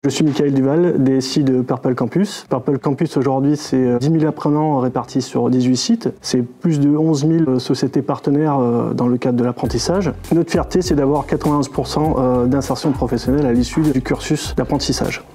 Je suis Michael Duval, DSI de Purple Campus. Purple Campus aujourd'hui, c'est 10 000 apprenants répartis sur 18 sites. C'est plus de 11 000 sociétés partenaires dans le cadre de l'apprentissage. Notre fierté, c'est d'avoir 91% d'insertion professionnelle à l'issue du cursus d'apprentissage.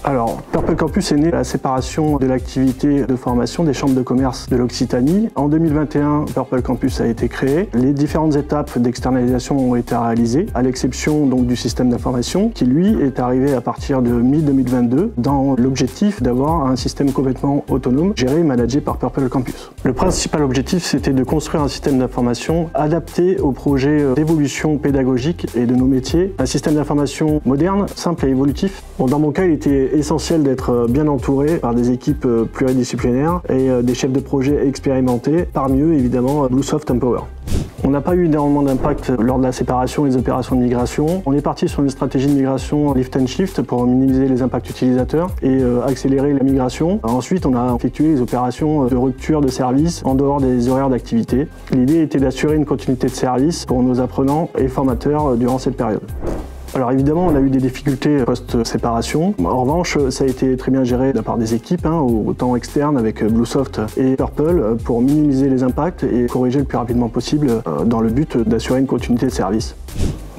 Alors, Purple Campus est né à la séparation de l'activité de formation des chambres de commerce de l'Occitanie. En 2021, Purple Campus a été créé. Les différentes étapes d'externalisation ont été réalisées, à l'exception donc du système d'information, qui lui est arrivé à partir de mi-2022, dans l'objectif d'avoir un système complètement autonome, géré et managé par Purple Campus. Le principal objectif, c'était de construire un système d'information adapté aux projets d'évolution pédagogique et de nos métiers. Un système d'information moderne, simple et évolutif. Bon, dans mon cas, il était essentiel d'être bien entouré par des équipes pluridisciplinaires et des chefs de projet expérimentés, parmi eux évidemment Bluesoft Empower. On n'a pas eu énormément d'impact lors de la séparation et des opérations de migration. On est parti sur une stratégie de migration lift and shift pour minimiser les impacts utilisateurs et accélérer la migration. Ensuite, on a effectué les opérations de rupture de service en dehors des horaires d'activité. L'idée était d'assurer une continuité de service pour nos apprenants et formateurs durant cette période. Alors évidemment, on a eu des difficultés post-séparation. En revanche, ça a été très bien géré de la part des équipes, autant externes avec Bluesoft et Purple, pour minimiser les impacts et corriger le plus rapidement possible dans le but d'assurer une continuité de service.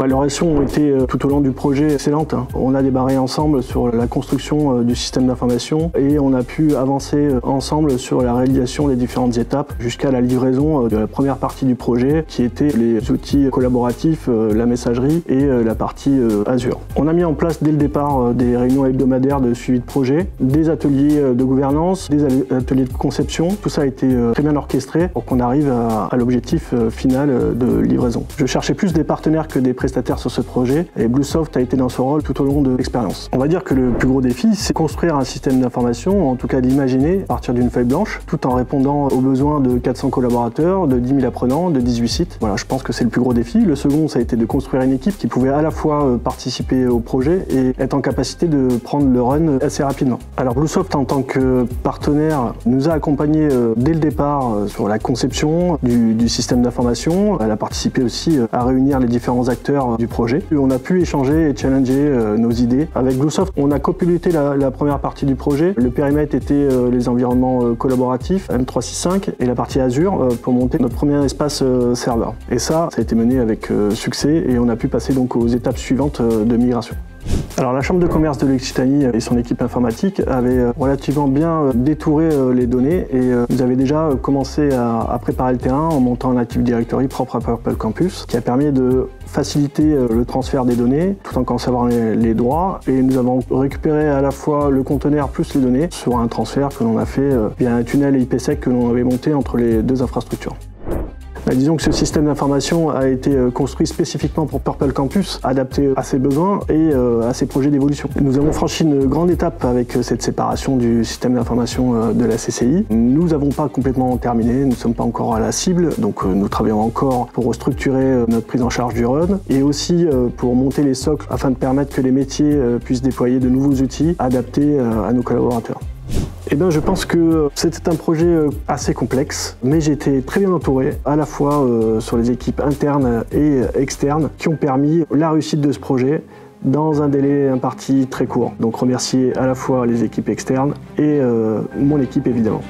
Les relations ont été tout au long du projet excellentes. On a démarré ensemble sur la construction du système d'information et on a pu avancer ensemble sur la réalisation des différentes étapes jusqu'à la livraison de la première partie du projet qui était les outils collaboratifs, la messagerie et la partie Azure. On a mis en place dès le départ des réunions hebdomadaires de suivi de projet, des ateliers de gouvernance, des ateliers de conception. Tout ça a été très bien orchestré pour qu'on arrive à l'objectif final de livraison. Je cherchais plus des partenaires que des prestataires sur ce projet et Bluesoft a été dans ce rôle tout au long de l'expérience. On va dire que le plus gros défi, c'est construire un système d'information, en tout cas d'imaginer à partir d'une feuille blanche, tout en répondant aux besoins de 400 collaborateurs, de 10 000 apprenants, de 18 sites. Voilà, je pense que c'est le plus gros défi. Le second, ça a été de construire une équipe qui pouvait à la fois participer au projet et être en capacité de prendre le run assez rapidement. Alors Bluesoft, en tant que partenaire, nous a accompagnés dès le départ sur la conception du système d'information. Elle a participé aussi à réunir les différents acteurs du projet. On a pu échanger et challenger nos idées. Avec Bluesoft, on a copiloté la première partie du projet. Le périmètre était les environnements collaboratifs M365 et la partie Azure pour monter notre premier espace serveur. Et ça a été mené avec succès et on a pu passer donc aux étapes suivantes de migration. Alors la Chambre de commerce de l'Occitanie et son équipe informatique avaient relativement bien détouré les données et nous avaient déjà commencé à préparer le terrain en montant un Active Directory propre à Purple Campus qui a permis de faciliter le transfert des données tout en conservant les droits et nous avons récupéré à la fois le conteneur plus les données sur un transfert que l'on a fait via un tunnel IPsec que l'on avait monté entre les deux infrastructures. Disons que ce système d'information a été construit spécifiquement pour Purple Campus, adapté à ses besoins et à ses projets d'évolution. Nous avons franchi une grande étape avec cette séparation du système d'information de la CCI. Nous n'avons pas complètement terminé, nous ne sommes pas encore à la cible, donc nous travaillons encore pour structurer notre prise en charge du run et aussi pour monter les socles afin de permettre que les métiers puissent déployer de nouveaux outils adaptés à nos collaborateurs. Je pense que c'était un projet assez complexe, mais j'ai été très bien entouré, à la fois sur les équipes internes et externes, qui ont permis la réussite de ce projet dans un délai imparti très court. Donc remercier à la fois les équipes externes et mon équipe évidemment.